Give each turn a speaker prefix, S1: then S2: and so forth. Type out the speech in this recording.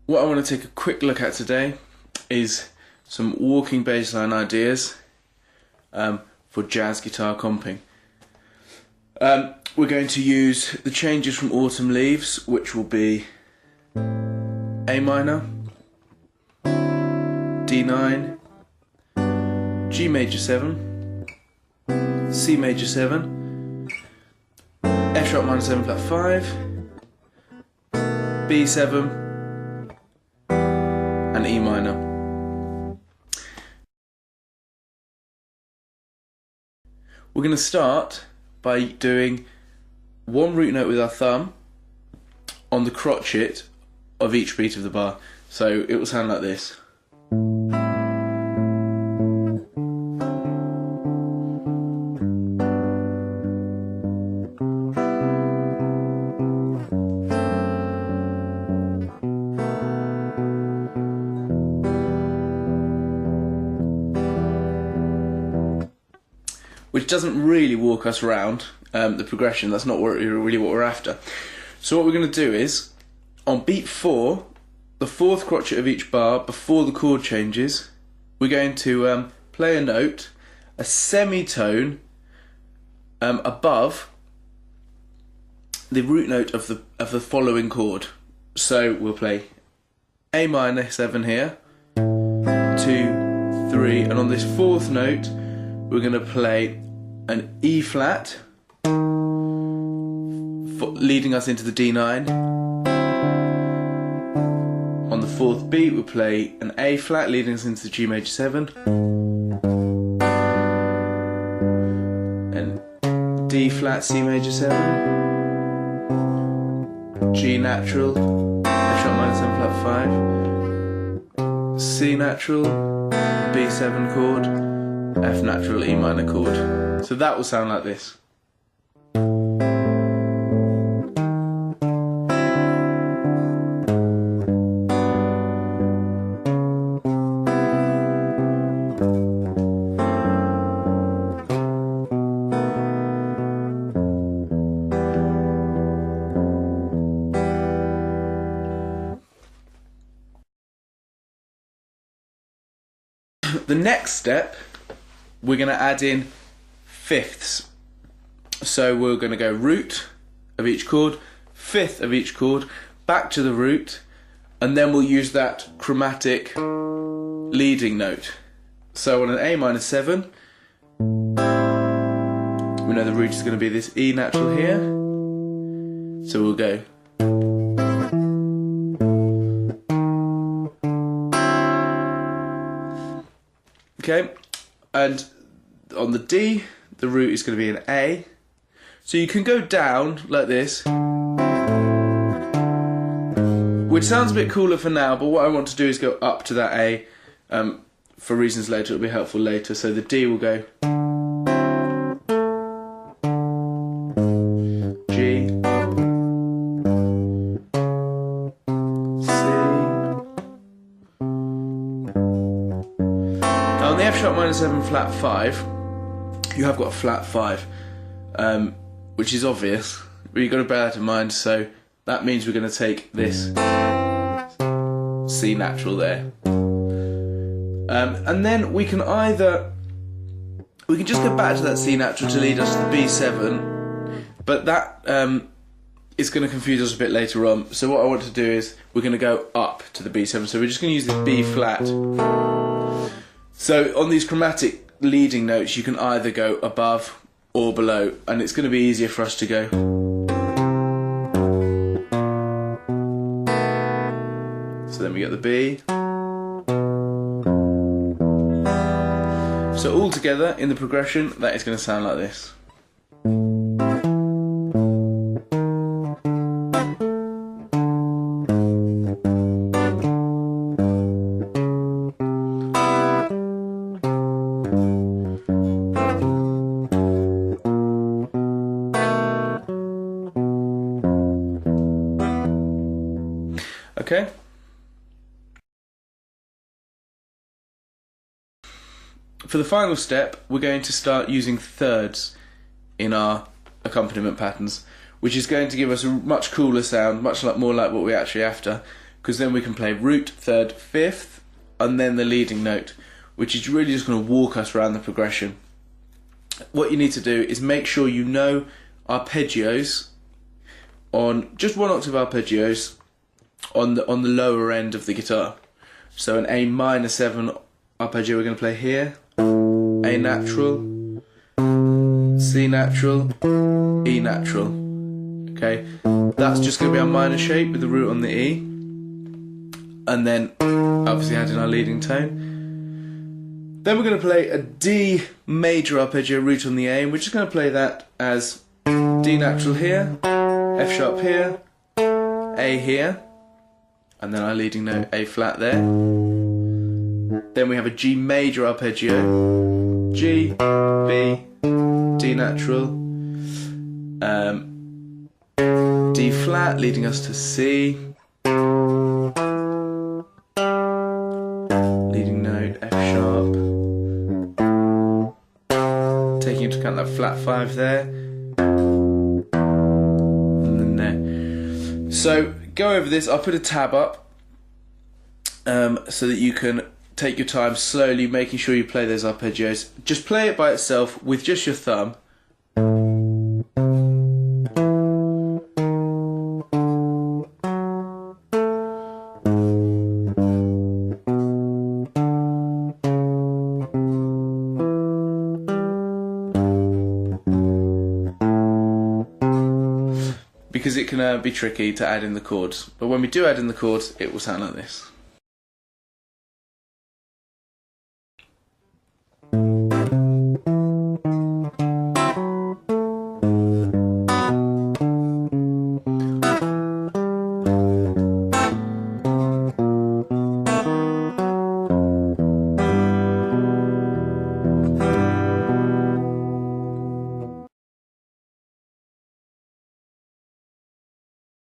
S1: what I want to take a quick look at today is some walking bassline ideas for jazz guitar comping. We're going to use the changes from Autumn Leaves, which will be A minor, D9, G major 7, C major 7, F sharp minor 7 flat 5, B7 and E minor. We're going to start by doing one root note with our thumb on the crotchet of each beat of the bar. So it will sound like this. Which doesn't really walk us around the progression. That's not really what we're after. So what we're going to do is, on beat 4, the 4th crotchet of each bar before the chord changes, we're going to play a note, a semitone above the root note of the following chord. So we'll play A minor 7 here, 2, 3, and on this 4th note we're going to play an E flat, leading us into the D9. On the 4th beat we'll play an A flat, leading us into the G major 7, and D flat, C major 7, G natural, F sharp minor 7 flat 5, C natural, B7 chord, F natural, E minor chord. So that will sound like this. The next step, we're going to add in fifths. So we're going to go root of each chord, fifth of each chord, back to the root, and then we'll use that chromatic leading note. So on an A minor 7, we know the root is going to be this E natural here, so we'll go. Okay, and on the D, the root is going to be an A. So you can go down like this, which sounds a bit cooler for now, but what I want to do is go up to that A. For reasons later, it'll be helpful later. So the D will go G, on the F sharp minor 7 flat 5, you have got a flat 5, which is obvious, but you've got to bear that in mind. So that means we're going to take this C natural there, and then we can just go back to that C natural to lead us to the B7, but that is going to confuse us a bit later on. So what I want to do is we're going to go up to the B7, so we're just going to use this B flat. So on these chromatic leading notes you can either go above or below, and it's going to be easier for us to go. So then we get the B. So all together in the progression, that is going to sound like this. Okay. For the final step, we're going to start using thirds in our accompaniment patterns, which is going to give us a much cooler sound, much more like what we're actually after, because then we can play root, third, fifth, and then the leading note, which is really just going to walk us around the progression. What you need to do is make sure you know arpeggios on just 1 octave arpeggios on the lower end of the guitar. So an A minor 7 arpeggio we're going to play here, A natural, C natural, E natural. Okay, that's just going to be our minor shape with the root on the E, and then obviously add in our leading tone. Then we're going to play a D major arpeggio, root on the A, and we're just going to play that as D natural here, F sharp here, A here, and then our leading note A flat there. Then we have a G major arpeggio, G, B, D natural, D flat leading us to C, leading note F sharp, taking into account that flat 5 there, and then there. So go over this. I'll put a tab up so that you can take your time slowly, making sure you play those arpeggios. Just play it by itself with just your thumb. Because it can be tricky to add in the chords, but when we do add in the chords, it will sound like this.